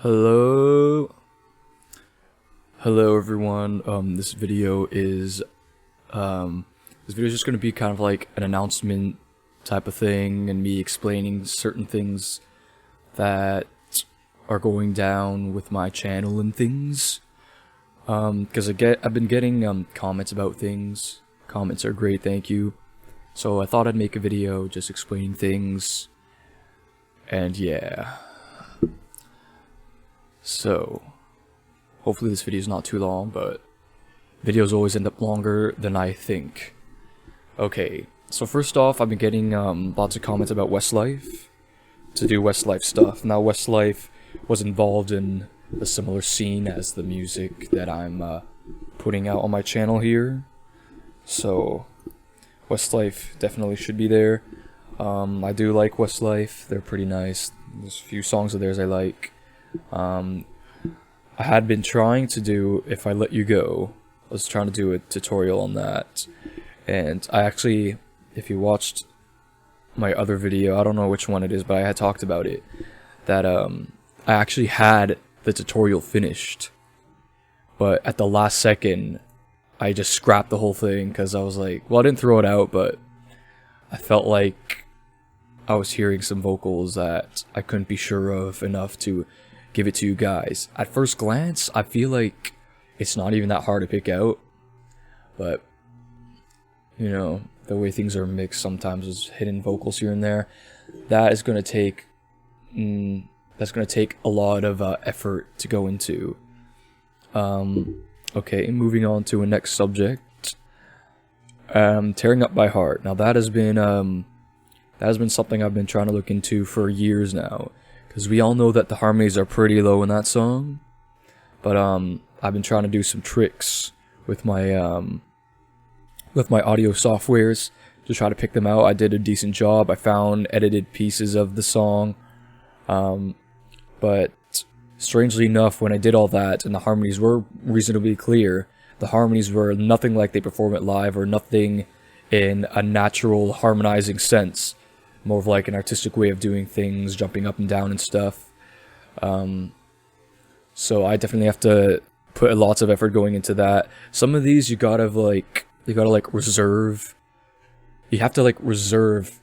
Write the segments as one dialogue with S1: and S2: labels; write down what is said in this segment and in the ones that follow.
S1: Hello, hello everyone. This video is just going to be kind of like an announcement type of thing, and me explaining certain things that are going down with my channel and things. Because I've been getting comments about things. Comments are great, thank you. So I thought I'd make a video just explaining things, and yeah. So, hopefully this video is not too long, but videos always end up longer than I think. Okay, so first off, I've been getting lots of comments about Westlife, to do Westlife stuff. Now, Westlife was involved in a similar scene as the music that I'm putting out on my channel here. So, Westlife definitely should be there. I do like Westlife, they're pretty nice. There's a few songs of theirs I like. I had been trying to do If I Let You Go. I was trying to do a tutorial on that, and I actually, if you watched my other video, I don't know which one it is, but I had talked about it, that I actually had the tutorial finished, but at the last second I just scrapped the whole thing because I was like, well, I didn't throw it out, but I felt like I was hearing some vocals that I couldn't be sure of enough to give it to you guys. At first glance, I feel like it's not even that hard to pick out, but you know, the way things are mixed sometimes there's hidden vocals here and there. That is going to take a lot of effort to go into. Okay, moving on to a next subject. Tearing Up by Heart. Now that has been something I've been trying to look into for years now, because we all know that the harmonies are pretty low in that song. But I've been trying to do some tricks with my audio softwares to try to pick them out. I did a decent job. I found edited pieces of the song, but strangely enough, when I did all that and the harmonies were reasonably clear, the harmonies were nothing like they perform it live, or nothing in a natural harmonizing sense. More of like an artistic way of doing things, jumping up and down and stuff. So I definitely have to put lots of effort going into that. Some of these you gotta reserve. You have to like reserve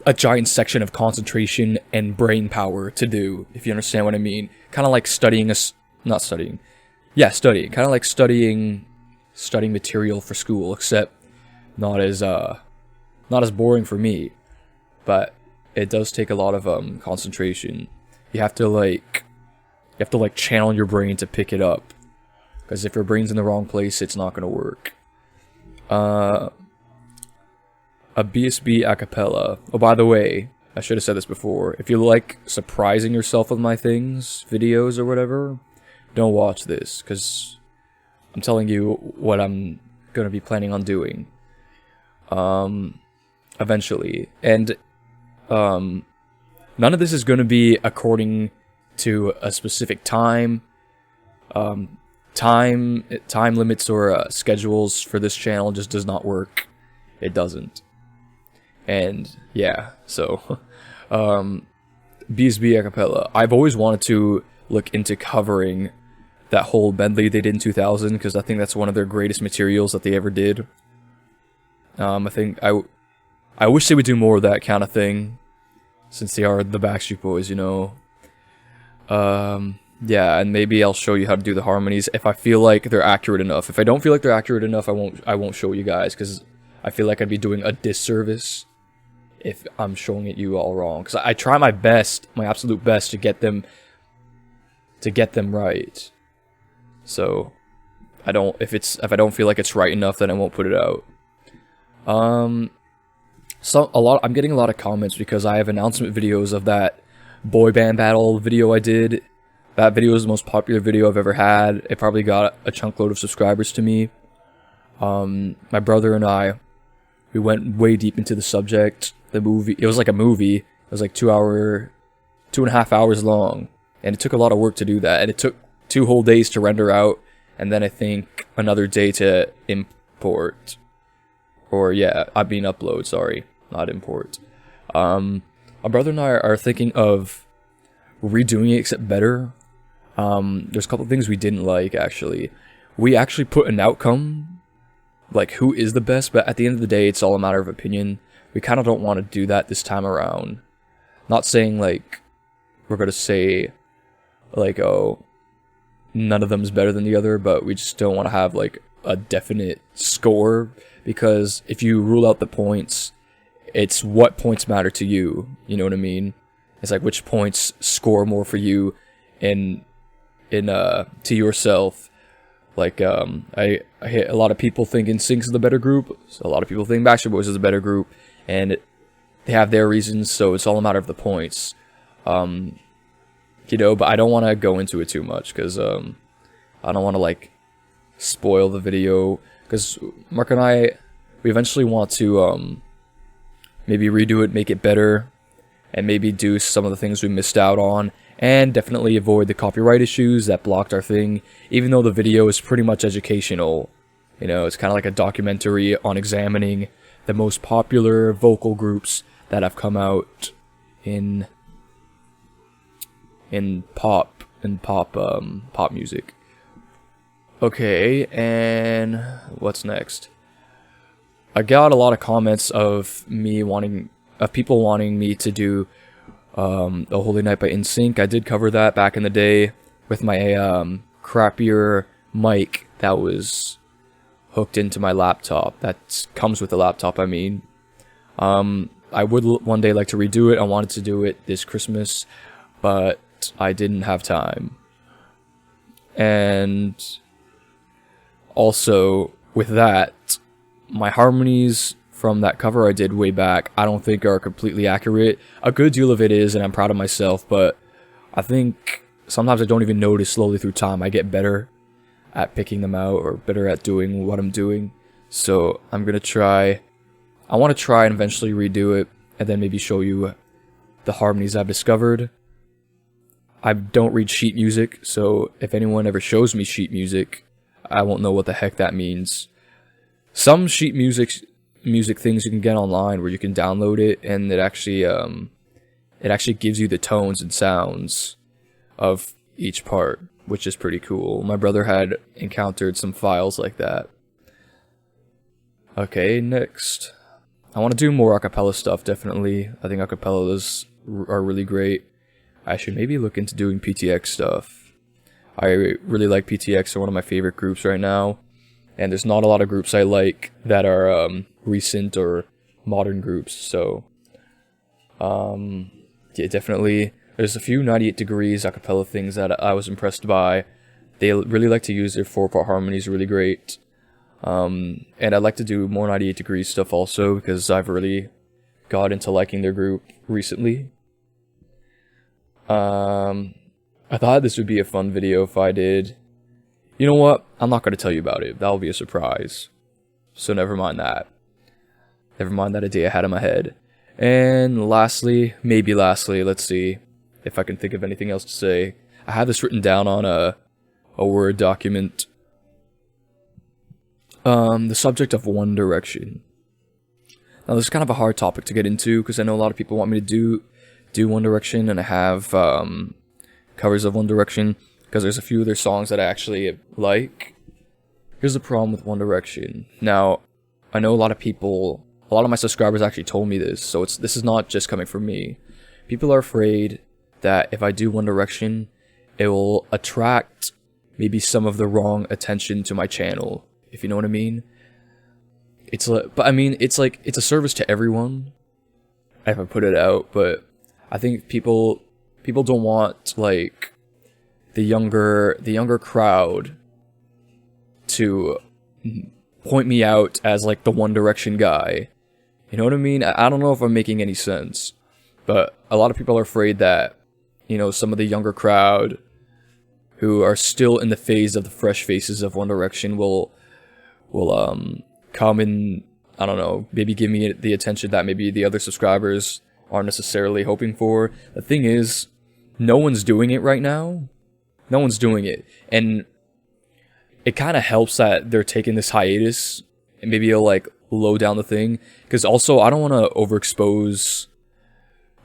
S1: a giant section of concentration and brain power to do, if you understand what I mean. Kind of like studying studying. Kind of like studying material for school, except not as boring for me. But it does take a lot of concentration. You have to channel your brain to pick it up, because if your brain's in the wrong place, it's not gonna work. A BSB a cappella. Oh, by the way, I should have said this before. If you like surprising yourself with my videos or whatever, don't watch this, because I'm telling you what I'm gonna be planning on doing. Eventually. And none of this is going to be according to a specific time. Time limits or schedules for this channel just does not work. It doesn't. And yeah, so BSB a cappella. I've always wanted to look into covering that whole medley they did in 2000, because I think that's one of their greatest materials that they ever did. I wish they would do more of that kind of thing, since they are the Backstreet Boys, you know. Yeah, and maybe I'll show you how to do the harmonies if I feel like they're accurate enough. If I don't feel like they're accurate enough, I won't show you guys, because I feel like I'd be doing a disservice if I'm showing it you all wrong. Because I try my best, my absolute best, to get them right. So if I don't feel like it's right enough, then I won't put it out. I'm getting a lot of comments because I have announcement videos of that boy band battle video I did. That video is the most popular video I've ever had. It probably got a chunk load of subscribers to me. My brother and I, we went way deep into the subject. The movie, it was like a movie. It was like 2.5 hours long, and it took a lot of work to do that. And it took 2 whole days to render out, and then I think another day to import. Or yeah, upload, sorry, not import. My brother and I are thinking of redoing it except better. There's a couple of things we didn't like, actually. We actually put an outcome, like who is the best, but at the end of the day, it's all a matter of opinion. We kind of don't want to do that this time around. Not saying, like, we're going to say, like, oh, none of them is better than the other, but we just don't want to have, like, a definite score, because if you rule out the points, it's what points matter to you, you know what I mean? It's like which points score more for you to yourself. Like, I hit a lot of people think NSYNC is the better group, so a lot of people think Backstreet Boys is a better group, and they have their reasons, so it's all a matter of the points. You know, but I don't want to go into it too much, because I don't want to, like, spoil the video, because Mark and I, we eventually want to, maybe redo it, make it better, and maybe do some of the things we missed out on, and definitely avoid the copyright issues that blocked our thing, even though the video is pretty much educational. You know, it's kind of like a documentary on examining the most popular vocal groups that have come out in pop music. Okay, and what's next? I got a lot of comments of people wanting me to do A Holy Night by NSYNC. I did cover that back in the day with my crappier mic that was hooked into my laptop. That comes with the laptop, I mean. I would one day like to redo it. I wanted to do it this Christmas, but I didn't have time. And also, with that, my harmonies from that cover I did way back, I don't think are completely accurate. A good deal of it is, and I'm proud of myself, but I think sometimes I don't even notice slowly through time. I get better at picking them out, or better at doing what I'm doing. So I'm gonna try. I want to try and eventually redo it, and then maybe show you the harmonies I've discovered. I don't read sheet music, so if anyone ever shows me sheet music, I won't know what the heck that means. Some sheet music things you can get online where you can download it, and it actually gives you the tones and sounds of each part, which is pretty cool. My brother had encountered some files like that. Okay, next. I want to do more acapella stuff, definitely. I think acapellas are really great. I should maybe look into doing PTX stuff. I really like PTX. They're one of my favorite groups right now. And there's not a lot of groups I like that are recent or modern groups. So, yeah, definitely. There's a few 98 Degrees acapella things that I was impressed by. They really like to use their 4-part harmonies really great. And I'd like to do more 98 Degrees stuff also, because I've really got into liking their group recently. I thought this would be a fun video if I did. You know what? I'm not going to tell you about it. That'll be a surprise. So never mind that. Never mind that idea I had in my head. And lastly, let's see if I can think of anything else to say. I have this written down on a Word document. The subject of One Direction. Now, this is kind of a hard topic to get into, because I know a lot of people want me to do One Direction, and I have covers of One Direction, because there's a few of their songs that I actually like. Here's the problem with One Direction. Now, I know a lot of my subscribers actually told me this, so this is not just coming from me. People are afraid that if I do One Direction, it will attract maybe some of the wrong attention to my channel, if you know what I mean. It's a service to everyone, if I put it out, but I think people don't want, like, the younger crowd to point me out as, like, the One Direction guy. You know what I mean? I don't know if I'm making any sense, but a lot of people are afraid that, you know, some of the younger crowd who are still in the phase of the fresh faces of One Direction will come and, I don't know, maybe give me the attention that maybe the other subscribers aren't necessarily hoping for. The thing is, no one's doing it right now. No one's doing it. And it kind of helps that they're taking this hiatus, and maybe it'll, like, low down the thing. Because also, I don't want to overexpose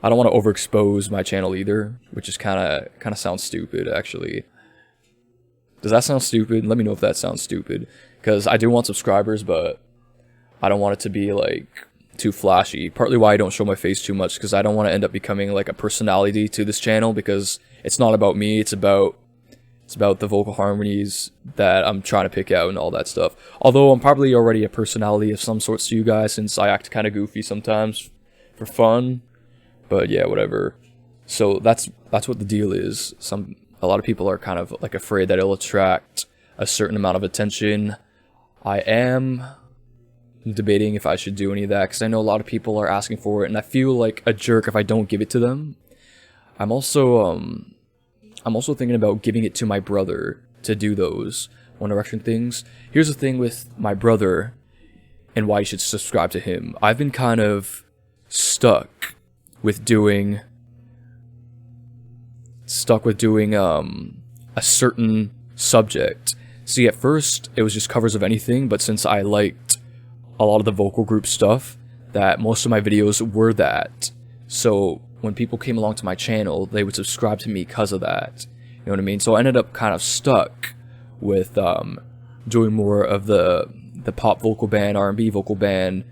S1: I don't want to overexpose my channel either, which is kind of sounds stupid actually. Does that sound stupid? Let me know if that sounds stupid, because I do want subscribers, but I don't want it to be like too flashy. Partly why I don't show my face too much, because I don't want to end up becoming like a personality to this channel, because it's not about me, it's about the vocal harmonies that I'm trying to pick out and all that stuff. Although I'm probably already a personality of some sorts to you guys, since I act kind of goofy sometimes for fun. But yeah, whatever. So that's what the deal is. A lot of people are kind of like afraid that it'll attract a certain amount of attention. I am debating if I should do any of that, because I know a lot of people are asking for it, and I feel like a jerk if I don't give it to them. I'm also thinking about giving it to my brother to do those One Direction things. Here's the thing with my brother and why you should subscribe to him. I've been kind of stuck with doing a certain subject. See, at first it was just covers of anything, but since I liked a lot of the vocal group stuff, that most of my videos were that. So when people came along to my channel, they would subscribe to me because of that. You know what I mean? So I ended up kind of stuck with doing more of the pop vocal band, R&B vocal band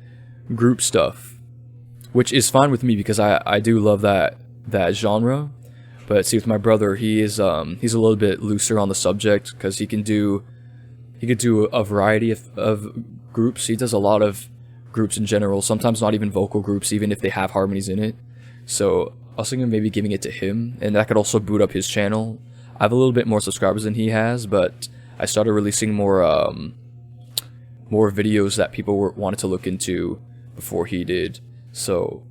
S1: group stuff, which is fine with me because I do love that genre. But see, with my brother, he's a little bit looser on the subject, because he could do a variety of groups. He does a lot of groups in general, sometimes not even vocal groups, even if they have harmonies in it. So I was thinking of maybe giving it to him, and that could also boot up his channel. I have a little bit more subscribers than he has, but I started releasing more videos that people wanted to look into before he did. So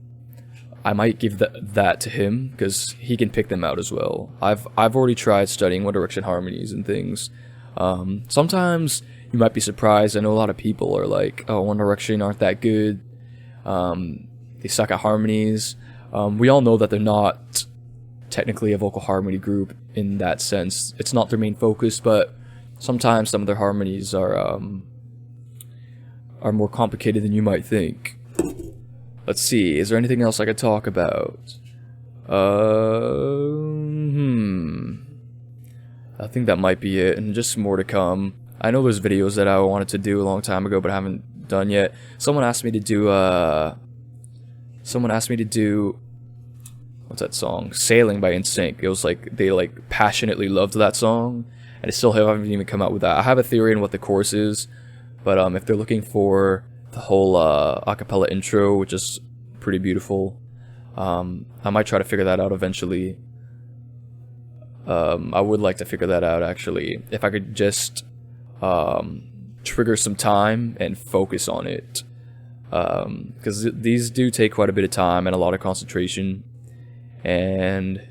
S1: I might give that to him, because he can pick them out as well. I've already tried studying One Direction harmonies and things. Sometimes you might be surprised. I know a lot of people are like, "Oh, One Direction aren't that good. They suck at harmonies." We all know that they're not technically a vocal harmony group in that sense. It's not their main focus, but sometimes some of their harmonies are more complicated than you might think. Let's see, is there anything else I could talk about? I think that might be it, and just more to come. I know there's videos that I wanted to do a long time ago, but I haven't done yet. Someone asked me to do, what's that song? Sailing by NSYNC. It was like, they like passionately loved that song, and I still haven't even come out with that. I have a theory on what the chorus is, but if they're looking for the whole acapella intro, which is pretty beautiful, I might try to figure that out eventually. I would like to figure that out, actually, if I could just trigger some time and focus on it, because these do take quite a bit of time and a lot of concentration. And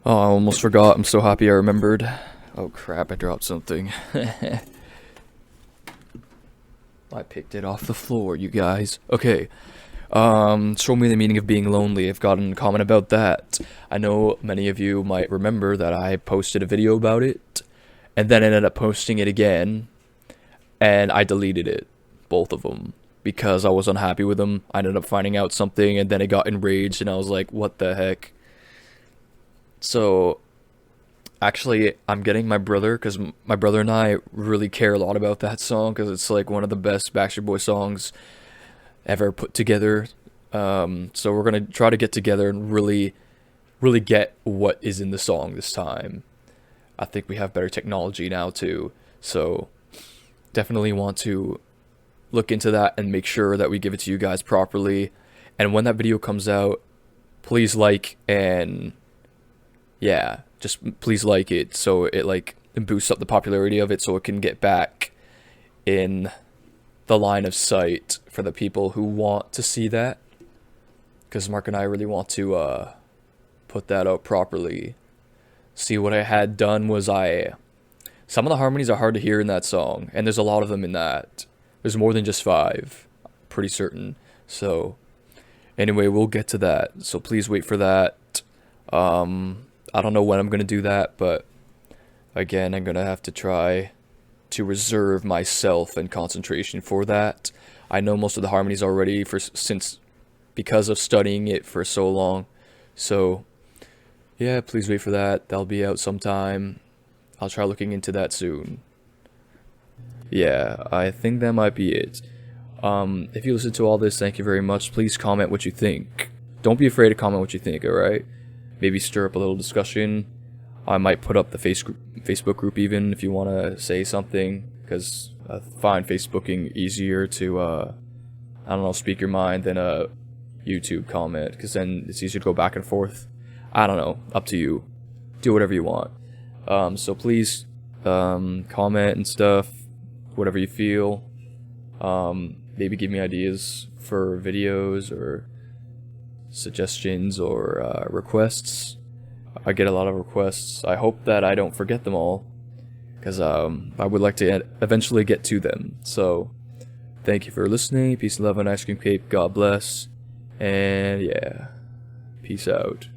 S1: oh, I almost forgot. I'm so happy I remembered. Oh crap, I dropped something. I picked it off the floor, you guys. Okay. Show me the meaning of being lonely. I've gotten a comment about that. I know many of you might remember that I posted a video about it, and then ended up posting it again, and I deleted it. Both of them. Because I was unhappy with them. I ended up finding out something, and then I got enraged, and I was like, what the heck? So actually, I'm getting my brother, because my brother and I really care a lot about that song, because it's like one of the best Backstreet Boys songs ever put together. So we're gonna try to get together and really get what is in the song this time. I think we have better technology now too, so definitely want to look into that and make sure that we give it to you guys properly. And when that video comes out, please like, and yeah, just please like it, so it like boosts up the popularity of it, so it can get back in the line of sight for the people who want to see that, because Mark and I really want to put that out properly. See, what I had done was some of the harmonies are hard to hear in that song, and there's a lot of them in that. There's more than just 5, pretty certain. So anyway, we'll get to that, so please wait for that. I don't know when I'm gonna do that, but again, I'm gonna have to try to reserve myself and concentration for that. I know most of the harmonies already because of studying it for so long, So yeah, please wait for that. That'll be out sometime. I'll try looking into that soon. Yeah, I think that might be it. If you listen to all this, thank you very much. Please comment what you think. Don't be afraid to comment what you think, alright? Maybe stir up a little discussion. I might put up the Facebook group even if you want to say something, because I find Facebooking easier to, I don't know, speak your mind than a YouTube comment, because then it's easier to go back and forth. I don't know, up to you. Do whatever you want. So please, comment and stuff, whatever you feel. Maybe give me ideas for videos or suggestions or requests. I get a lot of requests. I hope that I don't forget them all, because I would like to eventually get to them. So thank you for listening. Peace and love and ice cream cake. God bless. And yeah, peace out.